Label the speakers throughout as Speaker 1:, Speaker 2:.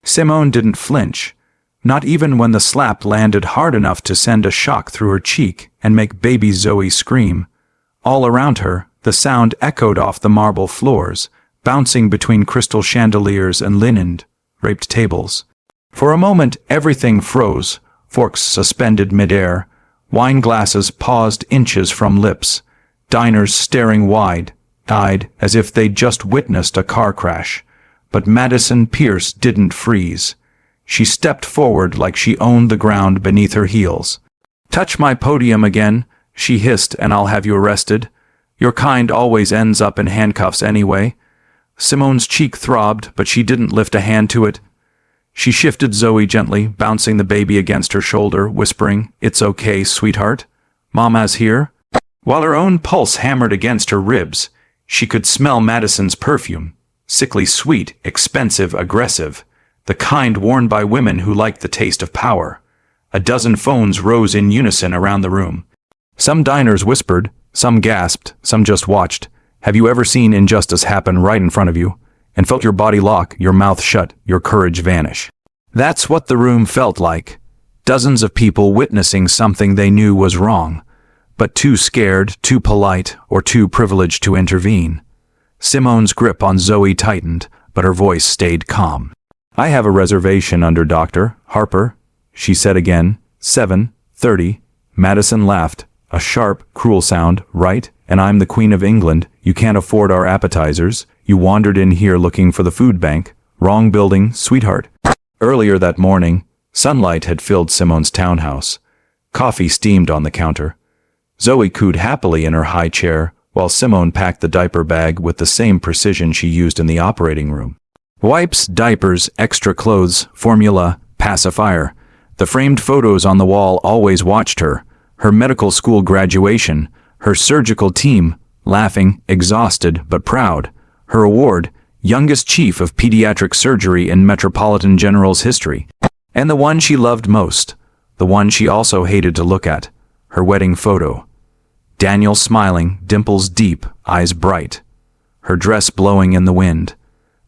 Speaker 1: Simone didn't flinch, not even when the slap landed hard enough to send a shock through her cheek and make baby Zoe scream. All around her, the sound echoed off the marble floors, bouncing between crystal chandeliers and linened, draped tables. For a moment, everything froze, forks suspended midair, wine glasses paused inches from lips, diners staring wide-eyed as if they'd just witnessed a car crash. But Madison Pierce didn't freeze. She stepped forward like she owned the ground beneath her heels. "Touch my podium again," she hissed, "and I'll have you arrested. Your kind always ends up in handcuffs anyway." Simone's cheek throbbed, but she didn't lift a hand to it. She shifted Zoe gently, bouncing the baby against her shoulder, whispering, "It's okay, sweetheart. Mama's here." While her own pulse hammered against her ribs, she could smell Madison's perfume, sickly sweet, expensive, aggressive, the kind worn by women who like the taste of power. A dozen phones rose in unison around the room. Some diners whispered, some gasped, some just watched. Have you ever seen injustice happen right in front of you, and felt your body lock, your mouth shut, your courage vanish? That's what the room felt like. Dozens of people witnessing something they knew was wrong, but too scared, too polite, or too privileged to intervene. Simone's grip on Zoe tightened, but her voice stayed calm. "I have a reservation under Dr. Harper," she said again. 7:30. Madison laughed. "A sharp, cruel sound, right? And I'm the Queen of England. You can't afford our appetizers. You wandered in here looking for the food bank. Wrong building, sweetheart." Earlier that morning, sunlight had filled Simone's townhouse. Coffee steamed on the counter. Zoe cooed happily in her high chair, while Simone packed the diaper bag with the same precision she used in the operating room. Wipes, diapers, extra clothes, formula, pacifier. The framed photos on the wall always watched her. Her medical school graduation, her surgical team, laughing, exhausted but proud. Her award, youngest chief of pediatric surgery in Metropolitan General's history. And the one she loved most, the one she also hated to look at, her wedding photo. Daniel smiling, dimples deep, eyes bright. Her dress blowing in the wind.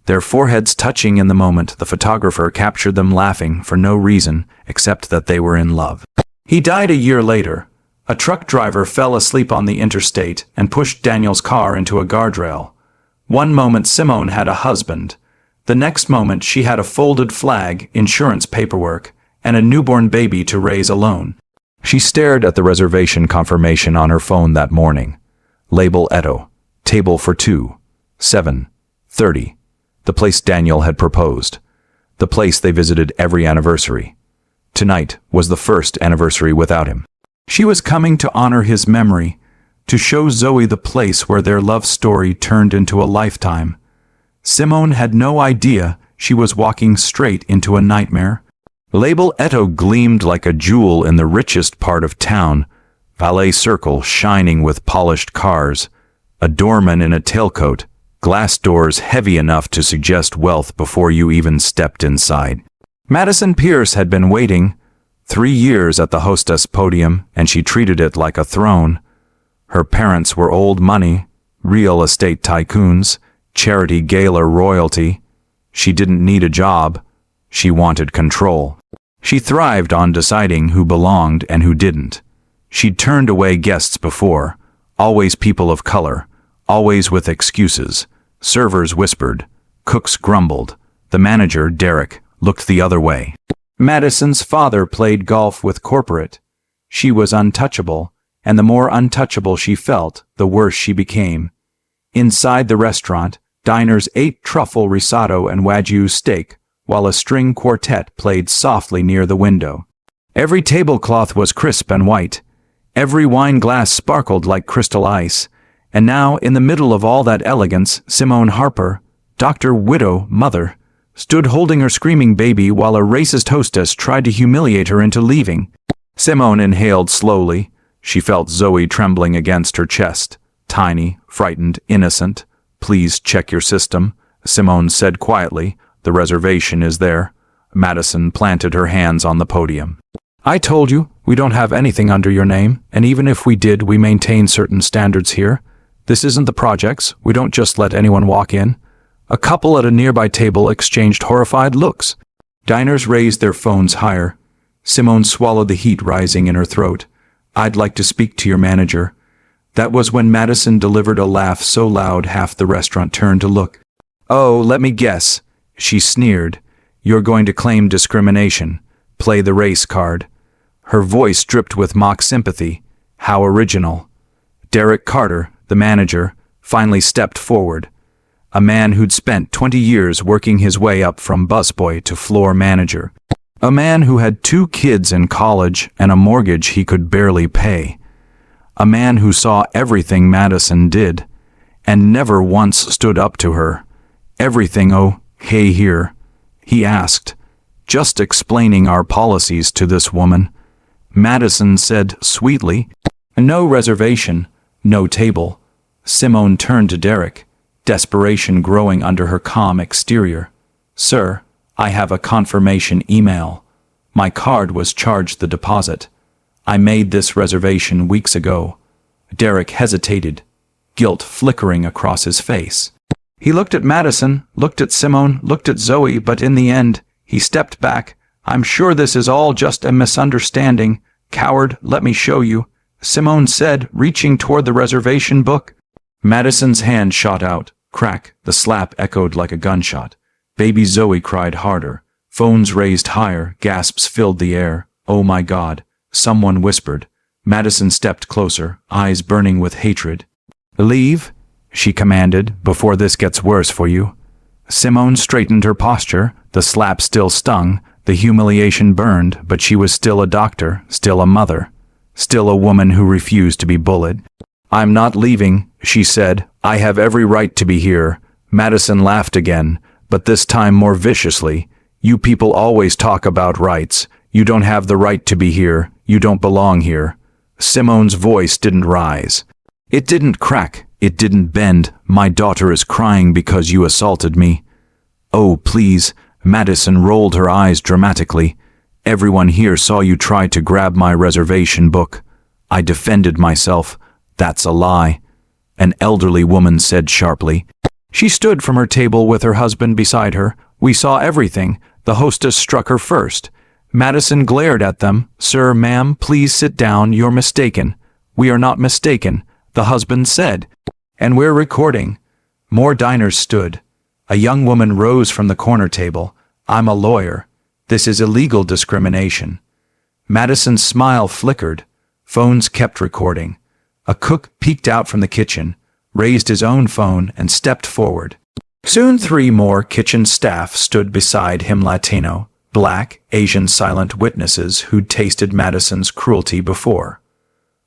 Speaker 1: Their foreheads touching in the moment, the photographer captured them laughing for no reason except that they were in love. He died a year later. A truck driver fell asleep on the interstate and pushed Daniel's car into a guardrail. One moment Simone had a husband. The next moment she had a folded flag, insurance paperwork, and a newborn baby to raise alone. She stared at the reservation confirmation on her phone that morning. Label Edo. Table for two. 7:30. The place Daniel had proposed. The place they visited every anniversary. Tonight was the first anniversary without him. She was coming to honor his memory, to show Zoe the place where their love story turned into a lifetime. Simone had no idea she was walking straight into a nightmare. Label Edo gleamed like a jewel in the richest part of town, valet circle shining with polished cars, a doorman in a tailcoat, glass doors heavy enough to suggest wealth before you even stepped inside. Madison Pierce had been waiting 3 years at the Hostess podium, and she treated it like a throne. Her parents were old money, real estate tycoons, charity gala royalty. She didn't need a job. She wanted control. She thrived on deciding who belonged and who didn't. She'd turned away guests before, always people of color, always with excuses. Servers whispered. Cooks grumbled. The manager, Derek, looked the other way. Madison's father played golf with corporate. She was untouchable, and the more untouchable she felt, the worse she became. Inside the restaurant, diners ate truffle risotto and wagyu steak, while a string quartet played softly near the window. Every tablecloth was crisp and white. Every wine glass sparkled like crystal ice. And now, in the middle of all that elegance, Simone Harper, Dr. Widow Mother, stood holding her screaming baby while a racist hostess tried to humiliate her into leaving. Simone inhaled slowly. She felt Zoe trembling against her chest. Tiny, frightened, innocent. "Please check your system," Simone said quietly. "The reservation is there." Madison planted her hands on the podium. "I told you, we don't have anything under your name, and even if we did, we maintain certain standards here. This isn't the projects. We don't just let anyone walk in." A couple at a nearby table exchanged horrified looks. Diners raised their phones higher. Simone swallowed the heat rising in her throat. "I'd like to speak to your manager." That was when Madison delivered a laugh so loud half the restaurant turned to look. "Oh, let me guess," she sneered. "You're going to claim discrimination. Play the race card." Her voice dripped with mock sympathy. How original. Derek Carter, the manager, finally stepped forward. A man who'd spent 20 years working his way up from busboy to floor manager. A man who had 2 kids in college and a mortgage he could barely pay. A man who saw everything Madison did, and never once stood up to her. "Everything, oh, hey here," he asked, "just explaining our policies to this woman." Madison said sweetly, "No reservation, no table." Simone turned to Derek, desperation growing under her calm exterior. "Sir, I have a confirmation email. My card was charged the deposit. I made this reservation weeks ago." Derek hesitated, guilt flickering across his face. He looked at Madison, looked at Simone, looked at Zoe, but in the end, he stepped back. "I'm sure this is all just a misunderstanding. Coward, let me show you," Simone said, reaching toward the reservation book. Madison's hand shot out. Crack, the slap echoed like a gunshot. Baby Zoe cried harder. Phones raised higher, gasps filled the air. "Oh my God," someone whispered. Madison stepped closer, eyes burning with hatred. "Leave," she commanded, "before this gets worse for you." Simone straightened her posture. The slap still stung, the humiliation burned, but she was still a doctor, still a mother, still a woman who refused to be bullied. "I'm not leaving," she said. "I have every right to be here." Madison laughed again, but this time more viciously. "You people always talk about rights. You don't have the right to be here. You don't belong here." Simone's voice didn't rise. It didn't crack. It didn't bend. "My daughter is crying because you assaulted me." "Oh, please." Madison rolled her eyes dramatically. "Everyone here saw you try to grab my reservation book. I defended myself. That's a lie," an elderly woman said sharply. She stood from her table with her husband beside her. "We saw everything. The hostess struck her first." Madison glared at them. "Sir, ma'am, please sit down. You're mistaken." "We are not mistaken," the husband said. "And we're recording." More diners stood. A young woman rose from the corner table. "I'm a lawyer. This is illegal discrimination." Madison's smile flickered. Phones kept recording. A cook peeked out from the kitchen, raised his own phone, and stepped forward. Soon 3 more kitchen staff stood beside him, Latino, Black, Asian silent witnesses who'd tasted Madison's cruelty before.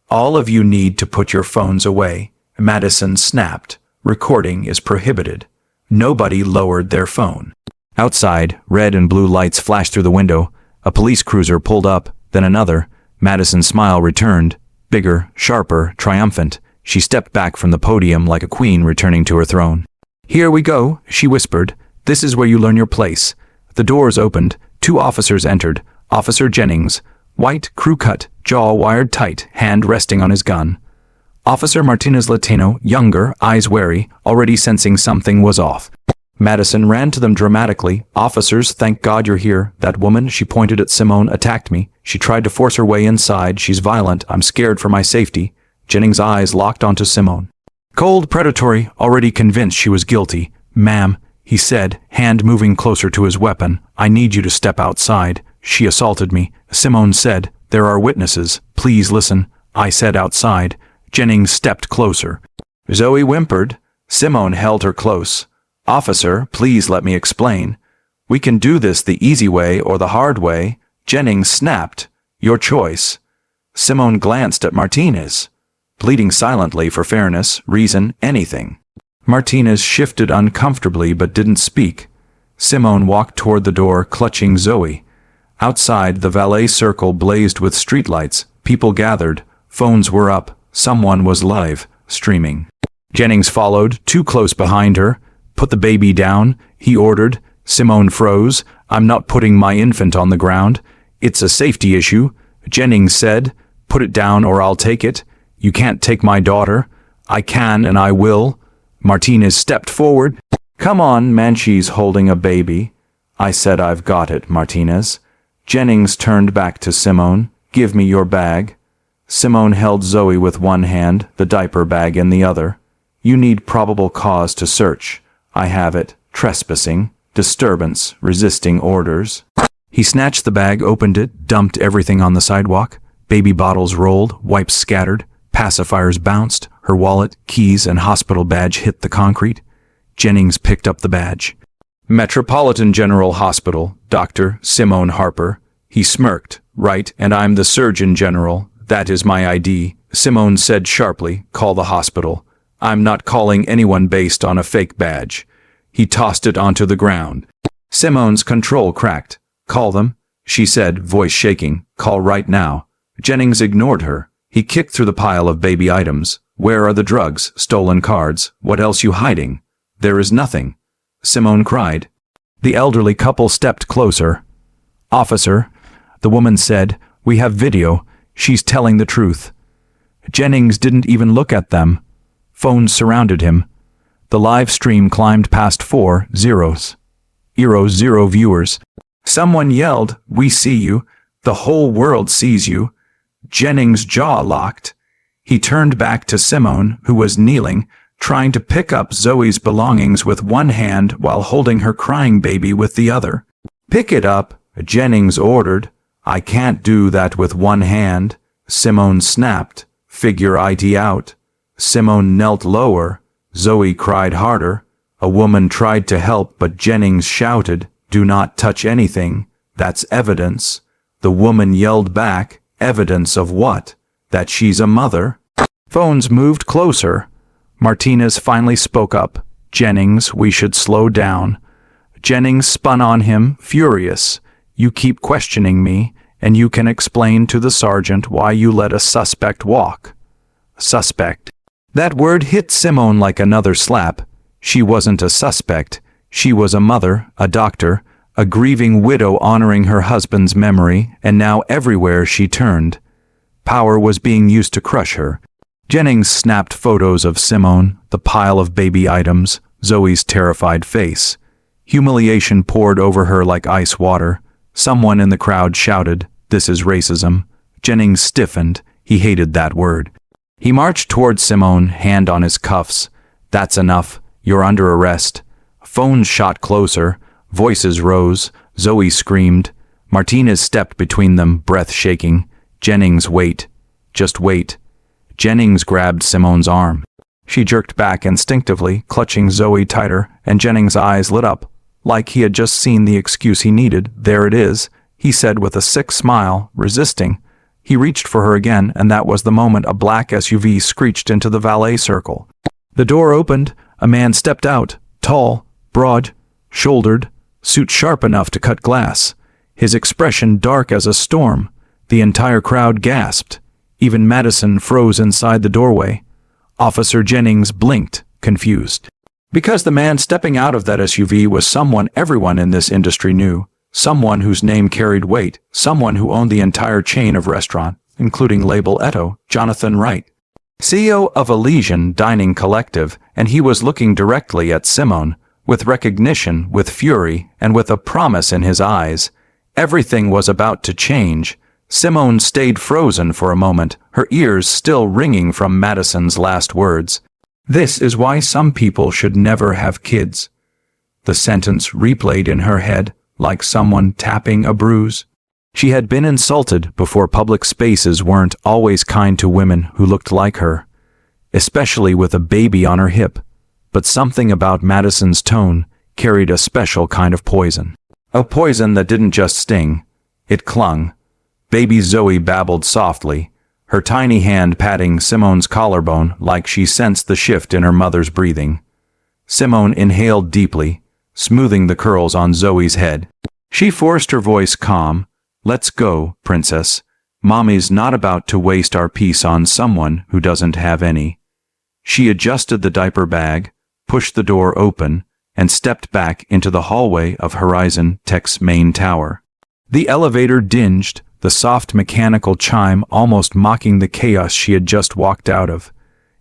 Speaker 1: "All of you need to put your phones away," Madison snapped. "Recording is prohibited." Nobody lowered their phone. Outside, red and blue lights flashed through the window. A police cruiser pulled up, then another. Madison's smile returned, bigger, sharper, triumphant. She stepped back from the podium like a queen returning to her throne. "Here we go," she whispered. "This is where you learn your place." The doors opened. 2 officers entered. Officer Jennings, white, crew-cut, jaw wired tight, hand resting on his gun. Officer Martinez Latino, younger, eyes wary, already sensing something was off. Madison ran to them dramatically. "Officers, thank God you're here. That woman," she pointed at Simone, "attacked me. She tried to force her way inside. She's violent. I'm scared for my safety." Jennings' eyes locked onto Simone. Cold, predatory, already convinced she was guilty. "Ma'am," he said, hand moving closer to his weapon, "I need you to step outside. She assaulted me." Simone said, "There are witnesses. Please listen." I said outside. Jennings stepped closer. Zoe whimpered. Simone held her close. "Officer, please let me explain. We can do this the easy way or the hard way." Jennings snapped. "Your choice." Simone glanced at Martinez, pleading silently for fairness, reason, anything. Martinez shifted uncomfortably but didn't speak. Simone walked toward the door, clutching Zoe. Outside, the valet circle blazed with streetlights. People gathered. Phones were up. Someone was live, streaming. Jennings followed, too close behind her. "Put the baby down," he ordered. Simone froze. "I'm not putting my infant on the ground. It's a safety issue." Jennings said, "Put it down or I'll take it." "You can't take my daughter." "I can and I will." Martinez stepped forward. "Come on, man, she's holding a baby." I said I've got it, Martinez. Jennings turned back to Simone. Give me your bag. Simone held Zoe with one hand, the diaper bag in the other. You need probable cause to search. I have it. Trespassing. Disturbance. Resisting orders. He snatched the bag, opened it, dumped everything on the sidewalk. Baby bottles rolled, wipes scattered, pacifiers bounced, her wallet, keys, and hospital badge hit the concrete. Jennings picked up the badge. Metropolitan General Hospital, Dr. Simone Harper. He smirked. Right, and I'm the Surgeon General. That is my ID. Simone said sharply, call the hospital. I'm not calling anyone based on a fake badge. He tossed it onto the ground. Simone's control cracked. Call them, she said, voice shaking. Call right now. Jennings ignored her. He kicked through the pile of baby items. Where are the drugs, stolen cards? What else you hiding? There is nothing. Simone cried. The elderly couple stepped closer. Officer, the woman said, we have video. She's telling the truth. Jennings didn't even look at them. Phones surrounded him. The live stream climbed past 4 zeros. 0 viewers. Someone yelled, we see you. The whole world sees you. Jennings' jaw locked. He turned back to Simone, who was kneeling, trying to pick up Zoe's belongings with one hand while holding her crying baby with the other. Pick it up, Jennings ordered. I can't do that with one hand. Simone snapped. Figure IT out. Simone knelt lower. Zoe cried harder. A woman tried to help, but Jennings shouted, do not touch anything. That's evidence. The woman yelled back, evidence of what? That she's a mother? Phones moved closer. Martinez finally spoke up. Jennings, we should slow down. Jennings spun on him, furious. You keep questioning me, and you can explain to the sergeant why you let a suspect walk. Suspect. That word hit Simone like another slap. She wasn't a suspect. She was a mother, a doctor, a grieving widow honoring her husband's memory, and now everywhere she turned, power was being used to crush her. Jennings snapped photos of Simone, the pile of baby items, Zoe's terrified face. Humiliation poured over her like ice water. Someone in the crowd shouted, this is racism. Jennings stiffened. He hated that word. He marched toward Simone, hand on his cuffs. That's enough. You're under arrest. Phones shot closer. Voices rose. Zoe screamed. Martinez stepped between them, breath shaking. Jennings, wait. Just wait. Jennings grabbed Simone's arm. She jerked back instinctively, clutching Zoe tighter, and Jennings' eyes lit up. Like he had just seen the excuse he needed. There it is, he said with a sick smile, resisting. He reached for her again, and that was the moment a black SUV screeched into the valet circle. The door opened. A man stepped out, tall, broad, shouldered, suit sharp enough to cut glass. His expression dark as a storm. The entire crowd gasped. Even Madison froze inside the doorway. Officer Jennings blinked, confused. Because the man stepping out of that SUV was someone everyone in this industry knew. Someone whose name carried weight. Someone who owned the entire chain of restaurant, including Label Eto, Jonathan Wright. CEO of Elysian Dining Collective, and he was looking directly at Simone, with recognition, with fury, and with a promise in his eyes. Everything was about to change. Simone stayed frozen for a moment, her ears still ringing from Madison's last words. This is why some people should never have kids. The sentence replayed in her head, like someone tapping a bruise. She had been insulted before. Public spaces weren't always kind to women who looked like her, especially with a baby on her hip. But something about Madison's tone carried a special kind of poison. A poison that didn't just sting, it clung. Baby Zoe babbled softly, her tiny hand patting Simone's collarbone like she sensed the shift in her mother's breathing. Simone inhaled deeply, smoothing the curls on Zoe's head. She forced her voice calm. Let's go, princess. Mommy's not about to waste our peace on someone who doesn't have any. She adjusted the diaper bag, pushed the door open, and stepped back into the hallway of HorizonTech's main tower. The elevator dinged, the soft mechanical chime almost mocking the chaos she had just walked out of.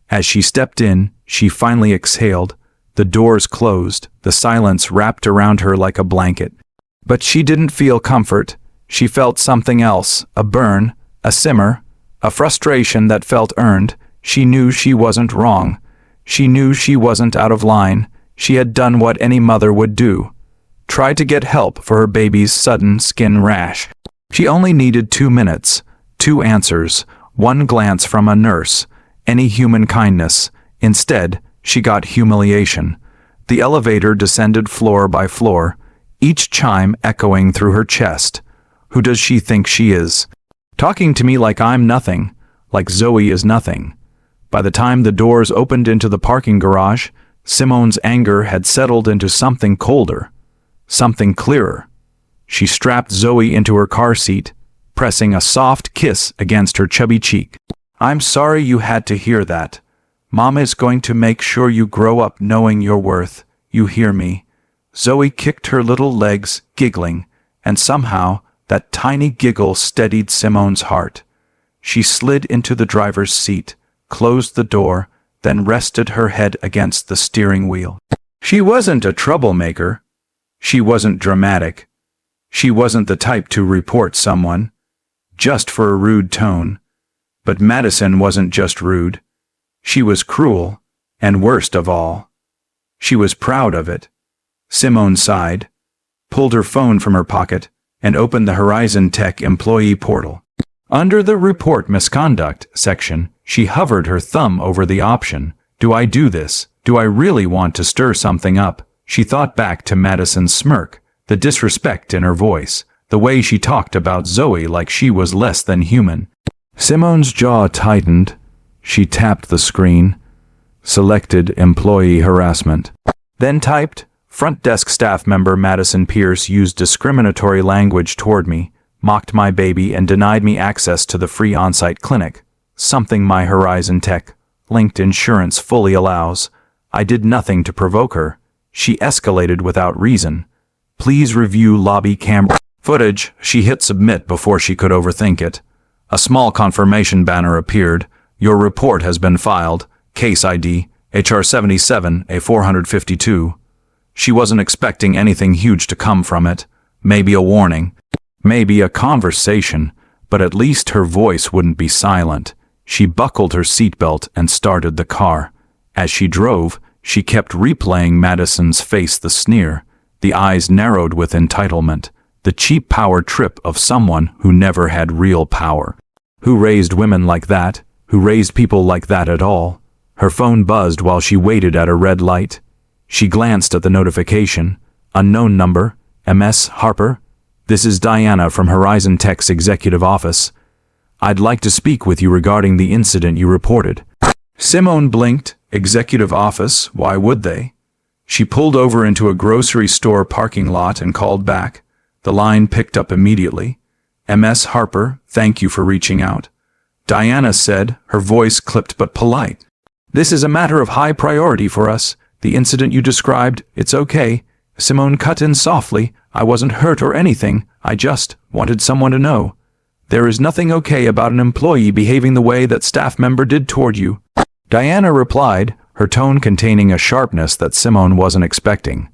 Speaker 1: As she stepped in, she finally exhaled. The doors closed, the silence wrapped around her like a blanket. But she didn't feel comfort. She felt something else, a burn, a simmer, a frustration that felt earned. She knew she wasn't wrong. She knew she wasn't out of line. She had done what any mother would do. Try to get help for her baby's sudden skin rash. She only needed 2 minutes, 2 answers, 1 glance from a nurse, any human kindness. Instead, she got humiliation. The elevator descended floor by floor, each chime echoing through her chest. Who does she think she is? Talking to me like I'm nothing, like Zoe is nothing. By the time the doors opened into the parking garage, Simone's anger had settled into something colder, something clearer. She strapped Zoe into her car seat, pressing a soft kiss against her chubby cheek. I'm sorry you had to hear that. Mom is going to make sure you grow up knowing your worth. You hear me? Zoe kicked her little legs, giggling, and somehow that tiny giggle steadied Simone's heart. She slid into the driver's seat, closed the door, then rested her head against the steering wheel. She wasn't a troublemaker. She wasn't dramatic. She wasn't the type to report someone, just for a rude tone. But Madison wasn't just rude. She was cruel, and worst of all, she was proud of it. Simone sighed, pulled her phone from her pocket, and opened the HorizonTech employee portal. Under the Report Misconduct section, she hovered her thumb over the option. Do I do this? Do I really want to stir something up? She thought back to Madison's smirk, the disrespect in her voice, the way she talked about Zoe like she was less than human. Simone's jaw tightened. She tapped the screen, selected Employee Harassment, then typed, Front desk staff member Madison Pierce used discriminatory language toward me, mocked my baby, and denied me access to the free on-site clinic, something my HorizonTech linked insurance fully allows. I did nothing to provoke her. She escalated without reason. Please review lobby camera footage. She hit submit before she could overthink it. A small confirmation banner appeared. Your report has been filed. Case ID, HR 77, A452. She wasn't expecting anything huge to come from it. Maybe a warning. Maybe a conversation. But at least her voice wouldn't be silent. She buckled her seatbelt and started the car. As she drove, she kept replaying Madison's face, the sneer. The eyes narrowed with entitlement. The cheap power trip of someone who never had real power. Who raised women like that? Who raised people like that at all? Her phone buzzed while she waited at a red light. She glanced at the notification. Unknown number. MS Harper. This is Diana from HorizonTech's executive office. I'd like to speak with you regarding the incident you reported. Simone blinked. Executive office? Why would they? She pulled over into a grocery store parking lot and called back. The line picked up immediately. MS Harper, thank you for reaching out. Diana said, her voice clipped but polite. This is a matter of high priority for us. The incident you described, it's okay. Simone cut in softly. I wasn't hurt or anything. I just wanted someone to know. There is nothing okay about an employee behaving the way that staff member did toward you. Diana replied, her tone containing a sharpness that Simone wasn't expecting.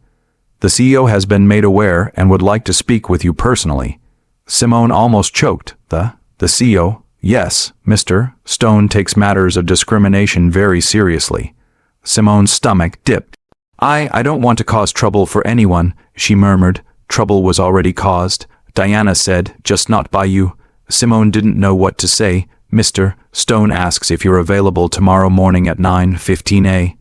Speaker 1: The CEO has been made aware and would like to speak with you personally. Simone almost choked. The CEO? Yes, Mr. Stone takes matters of discrimination very seriously. Simone's stomach dipped. I don't want to cause trouble for anyone, she murmured. Trouble was already caused. Diana said, just not by you. Simone didn't know what to say. Mr. Stone asks if you're available tomorrow morning at 9:15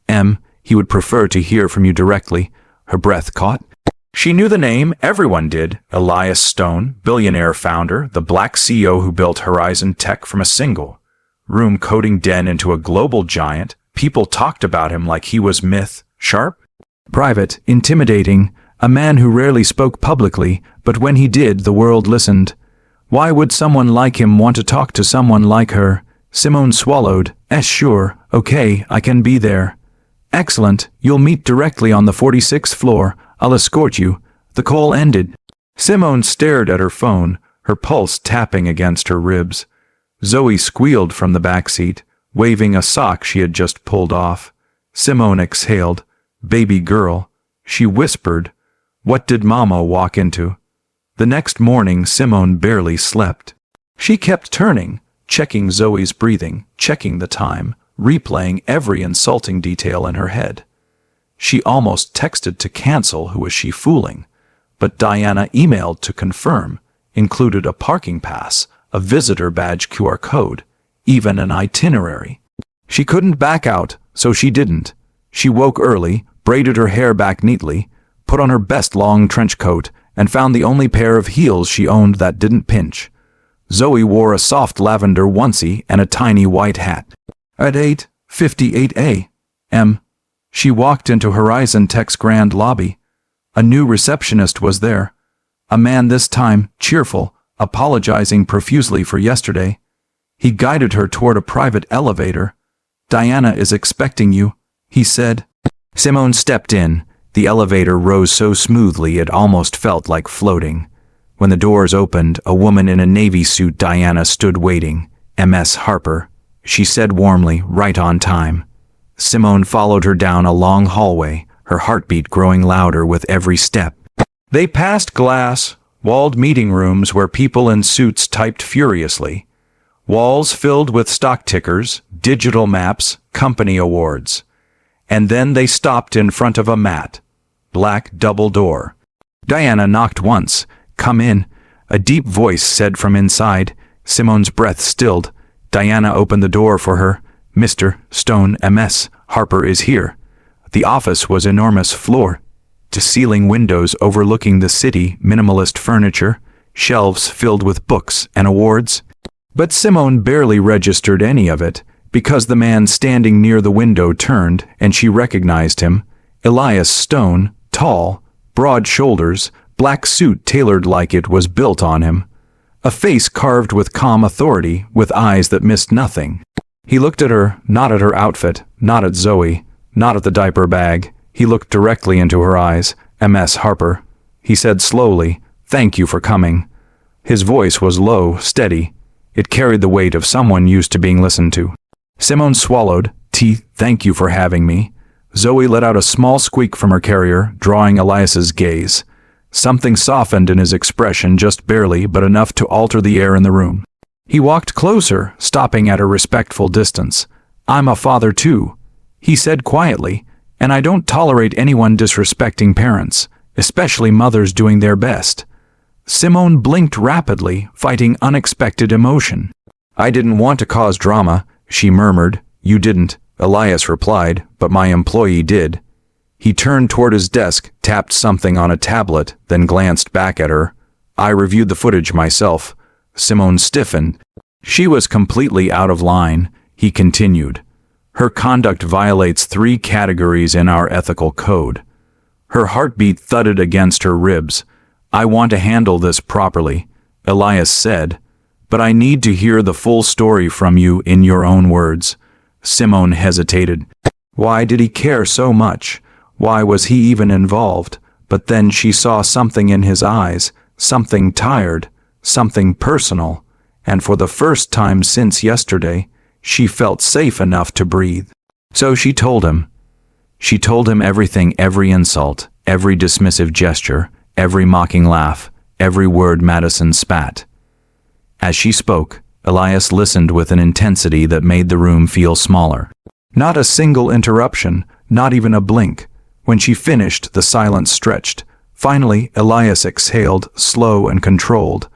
Speaker 1: a.m. He would prefer to hear from you directly. Her breath caught. She knew the name, everyone did. Elias Stone, billionaire founder, the black CEO who built HorizonTech from a single room coding den into a global giant. People talked about him like he was myth, sharp, private, intimidating, a man who rarely spoke publicly, but when he did, the world listened. Why would someone like him want to talk to someone like her? Simone swallowed. Sure, okay, I can be there. Excellent, you'll meet directly on the 46th floor. I'll escort you. The call ended. Simone stared at her phone, her pulse tapping against her ribs. Zoe squealed from the back seat, waving a sock she had just pulled off. Simone exhaled. Baby girl. She whispered, What did Mama walk into? The next morning, Simone barely slept. She kept turning, checking Zoe's breathing, checking the time, replaying every insulting detail in her head. She almost texted to cancel. Who was she fooling? But Diana emailed to confirm, included a parking pass, a visitor badge QR code, even an itinerary. She couldn't back out, so she didn't. She woke early, braided her hair back neatly, put on her best long trench coat, and found the only pair of heels she owned that didn't pinch. Zoe wore a soft lavender onesie and a tiny white hat. At 8:58 a.m., she walked into HorizonTech's grand lobby. A new receptionist was there. A man this time, cheerful, apologizing profusely for yesterday. He guided her toward a private elevator. "Diana is expecting you," he said. Simone stepped in. The elevator rose so smoothly it almost felt like floating. When the doors opened, a woman in a navy suit. Diana stood waiting. "Ms. Harper," she said warmly, right on time. Simone followed her down a long hallway, her heartbeat growing louder with every step. They passed glass-walled meeting rooms where people in suits typed furiously. Walls filled with stock tickers, digital maps, company awards. And then they stopped in front of a matte, black double door. Diana knocked once. "Come in," a deep voice said from inside. Simone's breath stilled. Diana opened the door for her. "Mr. Stone, Ms. Harper is here." The office was enormous, floor-to-ceiling windows overlooking the city, minimalist furniture, shelves filled with books and awards. But Simone barely registered any of it, because the man standing near the window turned and she recognized him. Elias Stone, tall, broad shoulders, black suit tailored like it was built on him. A face carved with calm authority, with eyes that missed nothing. He looked at her, not at her outfit, not at Zoe, not at the diaper bag. He looked directly into her eyes. "Ms. Harper," he said slowly, "thank you for coming." His voice was low, steady. It carried the weight of someone used to being listened to. Simone swallowed. "Thank you for having me." Zoe let out a small squeak from her carrier, drawing Elias's gaze. Something softened in his expression, just barely, but enough to alter the air in the room. He walked closer, stopping at a respectful distance. "I'm a father too," he said quietly, "and I don't tolerate anyone disrespecting parents, especially mothers doing their best." Simone blinked rapidly, fighting unexpected emotion. "I didn't want to cause drama," she murmured. "You didn't," Elias replied, "but my employee did." He turned toward his desk, tapped something on a tablet, then glanced back at her. "I reviewed the footage myself." Simone stiffened. She was completely out of line. He continued. "Her conduct violates 3 categories in our ethical code." Her heartbeat thudded against her ribs. "I want to handle this properly," Elias said, "but I need to hear the full story from you in your own words." Simone hesitated. Why did he care so much? Why was he even involved? But then she saw something in his eyes, something tired, something personal, and for the first time since yesterday, she felt safe enough to breathe. So she told him. She told him everything, every insult, every dismissive gesture, every mocking laugh, every word Madison spat. As she spoke, Elias listened with an intensity that made the room feel smaller. Not a single interruption, not even a blink. When she finished, the silence stretched. Finally, Elias exhaled, slow and controlled.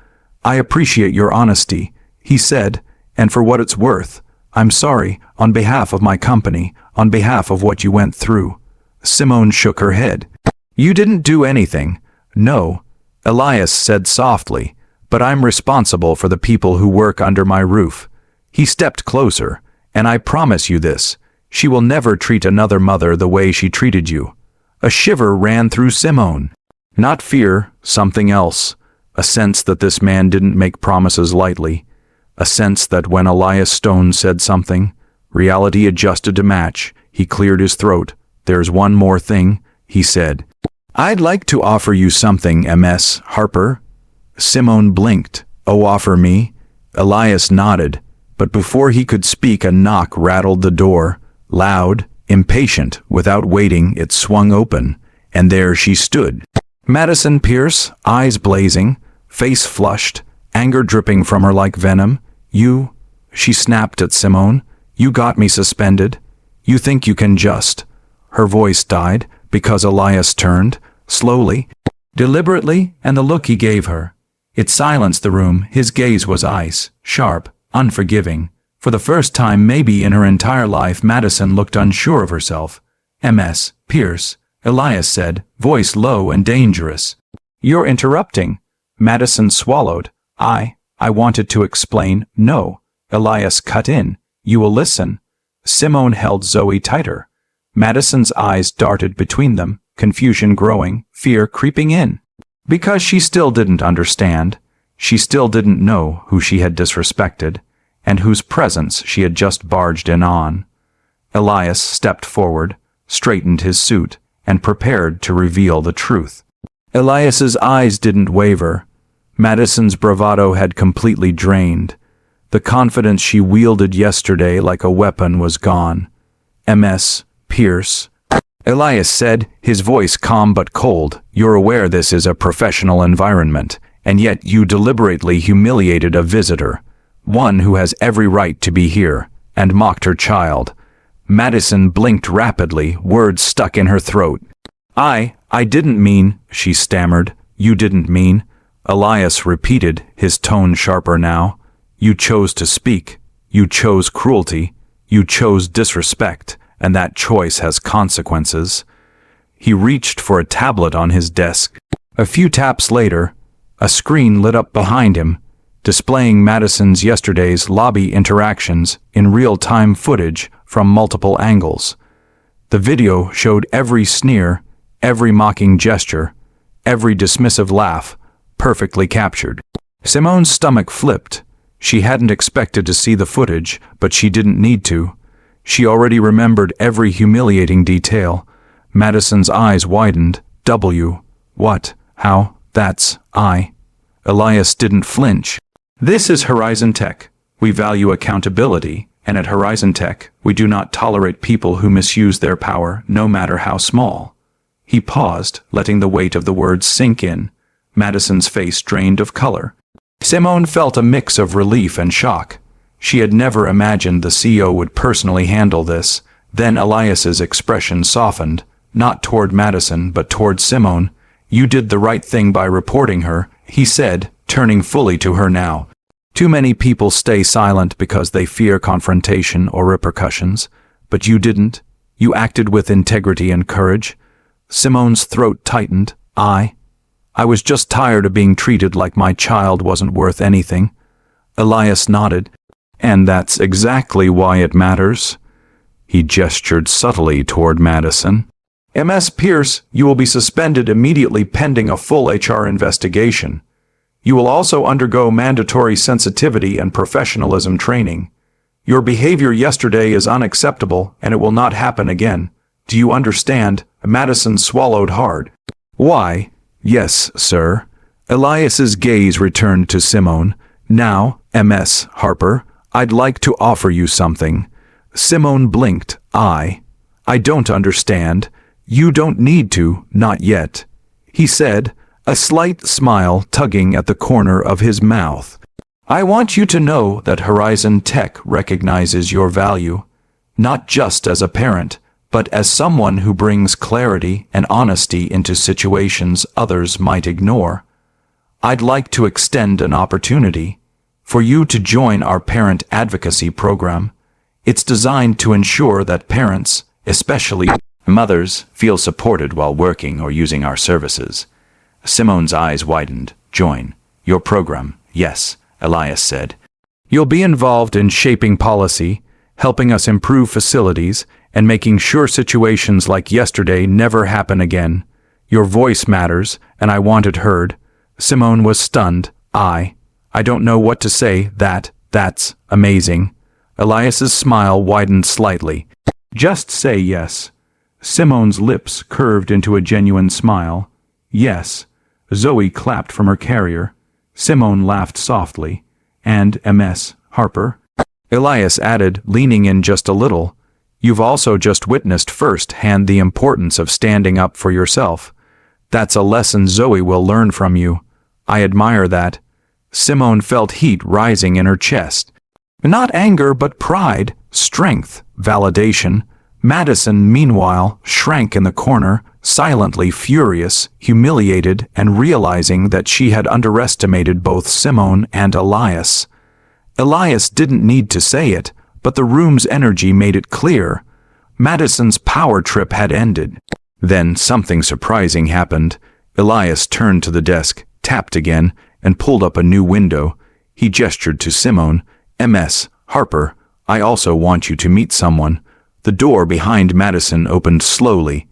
Speaker 1: "I appreciate your honesty," he said, "and for what it's worth, I'm sorry, on behalf of my company, on behalf of what you went through." Simone shook her head. "You didn't do anything." "No," Elias said softly, "but I'm responsible for the people who work under my roof." He stepped closer. "And I promise you this, she will never treat another mother the way she treated you." A shiver ran through Simone. Not fear, something else. A sense that this man didn't make promises lightly. A sense that when Elias Stone said something, reality adjusted to match. He cleared his throat. "There's one more thing," he said. "I'd like to offer you something, Ms. Harper." Simone blinked. "Oh, offer me?" Elias nodded, but before he could speak, a knock rattled the door. Loud, impatient, without waiting, it swung open, and there she stood. Madison Pierce, eyes blazing, face flushed, anger dripping from her like venom. You, she snapped at Simone, you got me suspended. You think you can just. Her voice died because Elias turned, slowly, deliberately, and the look he gave her. It silenced the room. His gaze was ice, sharp, unforgiving. For the first time maybe in her entire life, Madison looked unsure of herself. "Ms. Pierce," Elias said, voice low and dangerous. "You're interrupting." Madison swallowed. I wanted to explain." "No," Elias cut in. "You will listen." Simone held Zoe tighter. Madison's eyes darted between them, confusion growing, fear creeping in. Because she still didn't understand. She still didn't know who she had disrespected, and whose presence she had just barged in on. Elias stepped forward, straightened his suit, and prepared to reveal the truth. Elias's eyes didn't waver. Madison's bravado had completely drained. The confidence she wielded yesterday like a weapon was gone. "Ms. Pierce," Elias said, his voice calm but cold, "you're aware this is a professional environment, and yet you deliberately humiliated a visitor, one who has every right to be here, and mocked her child." Madison blinked rapidly, words stuck in her throat. I didn't mean," she stammered. "You didn't mean." Elias repeated, his tone sharper now. "You chose to speak. You chose cruelty. You chose disrespect, and that choice has consequences." He reached for a tablet on his desk. A few taps later, a screen lit up behind him, displaying Madison's yesterday's lobby interactions in real-time footage from multiple angles. The video showed every sneer, every mocking gesture, every dismissive laugh, perfectly captured. Simone's stomach flipped. She hadn't expected to see the footage, but she didn't need to. She already remembered every humiliating detail. Madison's eyes widened. What? How? That's I." Elias didn't flinch. "This is HorizonTech. We value accountability, and at HorizonTech, we do not tolerate people who misuse their power, no matter how small." He paused, letting the weight of the words sink in. Madison's face drained of color. Simone felt a mix of relief and shock. She had never imagined the CEO would personally handle this. Then Elias's expression softened, not toward Madison but toward Simone. "You did the right thing by reporting her," he said, turning fully to her now. "Too many people stay silent because they fear confrontation or repercussions, but you didn't. You acted with integrity and courage." Simone's throat tightened. I was just tired of being treated like my child wasn't worth anything." Elias nodded. "And that's exactly why it matters." He gestured subtly toward Madison. "Ms. Pierce, you will be suspended immediately pending a full HR investigation. You will also undergo mandatory sensitivity and professionalism training. Your behavior yesterday is unacceptable, and it will not happen again. Do you understand?" Madison swallowed hard. "Why? Yes, sir." Elias's gaze returned to Simone. "Now, Ms. Harper, I'd like to offer you something." Simone blinked. I don't understand." "You don't need to, not yet," he said, a slight smile tugging at the corner of his mouth. "I want you to know that HorizonTech recognizes your value, not just as a parent, but as someone who brings clarity and honesty into situations others might ignore. I'd like to extend an opportunity for you to join our parent advocacy program. It's designed to ensure that parents, especially mothers, feel supported while working or using our services." Simone's eyes widened. "Join your program?" "Yes," Elias said. "You'll be involved in shaping policy, helping us improve facilities, and making sure situations like yesterday never happen again. Your voice matters, and I want it heard." Simone was stunned. I don't know what to say. That's amazing." Elias's smile widened slightly. "Just say yes." Simone's lips curved into a genuine smile. "Yes." Zoe clapped from her carrier. Simone laughed softly. "And Ms. Harper?" Elias added, leaning in just a little. "You've also just witnessed firsthand the importance of standing up for yourself. That's a lesson Zoe will learn from you. I admire that." Simone felt heat rising in her chest. Not anger, but pride, strength, validation. Madison, meanwhile, shrank in the corner, silently furious, humiliated, and realizing that she had underestimated both Simone and Elias. Elias didn't need to say it, but the room's energy made it clear. Madison's power trip had ended. Then something surprising happened. Elias turned to the desk, tapped again, and pulled up a new window. He gestured to Simone. "Ms. Harper, I also want you to meet someone." The door behind Madison opened slowly.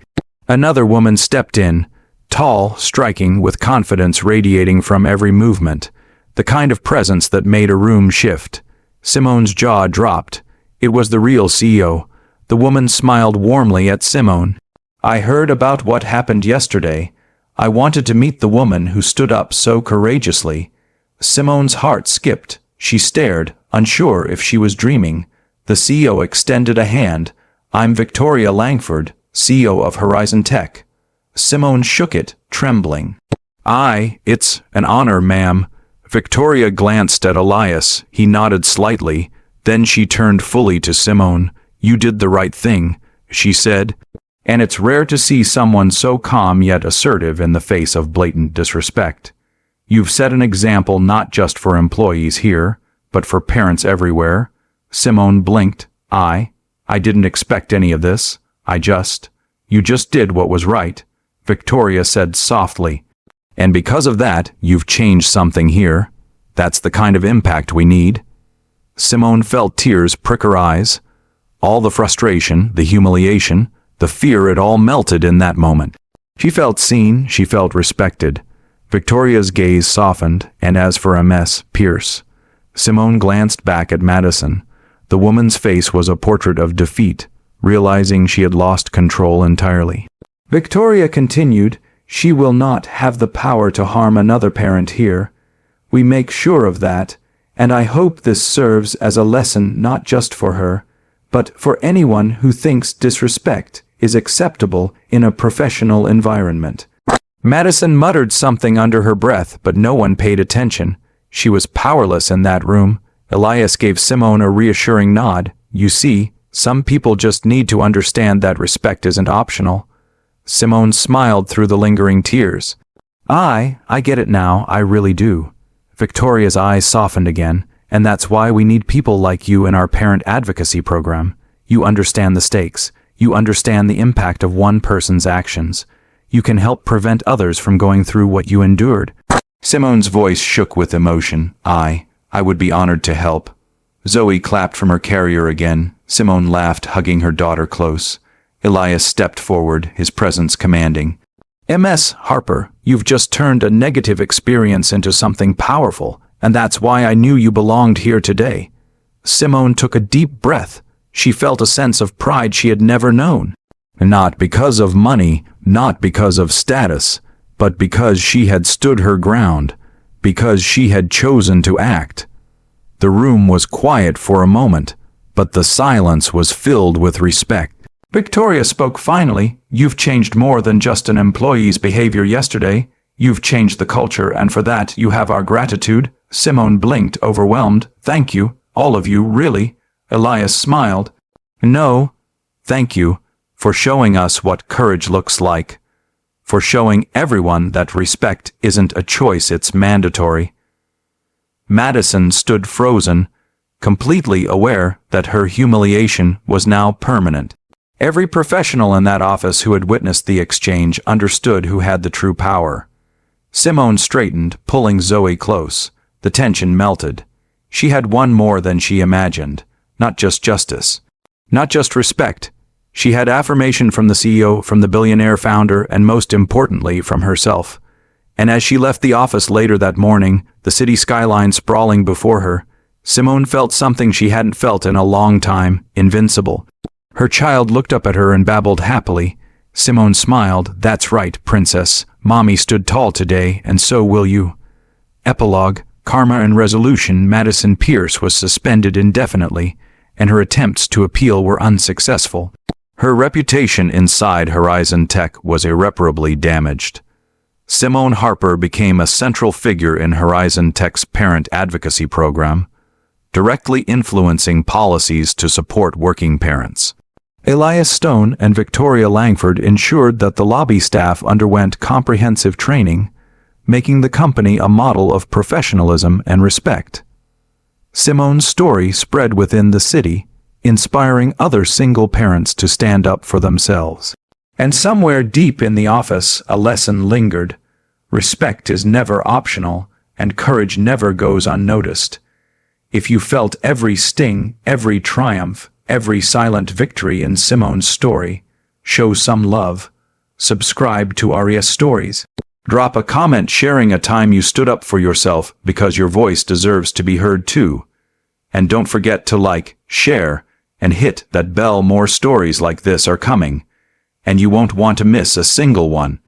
Speaker 1: Another woman stepped in, tall, striking, with confidence radiating from every movement, the kind of presence that made a room shift. Simone's jaw dropped. It was the real CEO. The woman smiled warmly at Simone. "I heard about what happened yesterday. I wanted to meet the woman who stood up so courageously." Simone's heart skipped. She stared, unsure if she was dreaming. The CEO extended a hand. "I'm Victoria Langford, CEO of HorizonTech." Simone shook it, trembling. It's an honor, ma'am." Victoria glanced at Elias. He nodded slightly. Then she turned fully to Simone. "You did the right thing," she said. "And it's rare to see someone so calm yet assertive in the face of blatant disrespect. You've set an example not just for employees here, but for parents everywhere." Simone blinked. I didn't expect any of this. You just did what was right," Victoria said softly. "And because of that, you've changed something here. That's the kind of impact we need." Simone felt tears prick her eyes. All the frustration, the humiliation, the fear, it all melted in that moment. She felt seen, she felt respected. Victoria's gaze softened, and as for Ms. Pierce, Simone glanced back at Madison. The woman's face was a portrait of defeat, realizing she had lost control entirely. Victoria continued, "She will not have the power to harm another parent here. We make sure of that, and I hope this serves as a lesson not just for her, but for anyone who thinks disrespect is acceptable in a professional environment." Madison muttered something under her breath, but no one paid attention. She was powerless in that room. Elias gave Simone a reassuring nod. "You see, some people just need to understand that respect isn't optional." Simone smiled through the lingering tears. I get it now, I really do." Victoria's eyes softened again. "And that's why we need people like you in our parent advocacy program. You understand the stakes. You understand the impact of one person's actions. You can help prevent others from going through what you endured." Simone's voice shook with emotion. I would be honored to help." Zoe clapped from her carrier again. Simone laughed, hugging her daughter close. Elias stepped forward, his presence commanding. "Ms. Harper, you've just turned a negative experience into something powerful, and that's why I knew you belonged here today." Simone took a deep breath. She felt a sense of pride she had never known. Not because of money, not because of status, but because she had stood her ground, because she had chosen to act. The room was quiet for a moment, but the silence was filled with respect. Victoria spoke finally. "You've changed more than just an employee's behavior yesterday. You've changed the culture, and for that you have our gratitude." Simone blinked, overwhelmed. "Thank you, all of you, really." Elias smiled. "No, thank you for showing us what courage looks like, for showing everyone that respect isn't a choice, it's mandatory." Madison stood frozen, completely aware that her humiliation was now permanent. Every professional in that office who had witnessed the exchange understood who had the true power. Simone straightened, pulling Zoe close. The tension melted. She had won more than she imagined. Not just justice. Not just respect. She had affirmation from the CEO, from the billionaire founder, and most importantly, from herself. And as she left the office later that morning, the city skyline sprawling before her, Simone felt something she hadn't felt in a long time, invincible. Her child looked up at her and babbled happily. Simone smiled. "That's right, princess. Mommy stood tall today, and so will you." Epilogue. Karma and resolution. Madison Pierce was suspended indefinitely, and her attempts to appeal were unsuccessful. Her reputation inside HorizonTech was irreparably damaged. Simone Harper became a central figure in HorizonTech's parent advocacy program, directly influencing policies to support working parents. Elias Stone and Victoria Langford ensured that the lobby staff underwent comprehensive training, making the company a model of professionalism and respect. Simone's story spread within the city, inspiring other single parents to stand up for themselves. And somewhere deep in the office, a lesson lingered. Respect is never optional, and courage never goes unnoticed. If you felt every sting, every triumph, every silent victory in Simone's story, show some love. Subscribe to Aria Stories. Drop a comment sharing a time you stood up for yourself because your voice deserves to be heard too. And don't forget to like, share, and hit that bell. More stories like this are coming, and you won't want to miss a single one.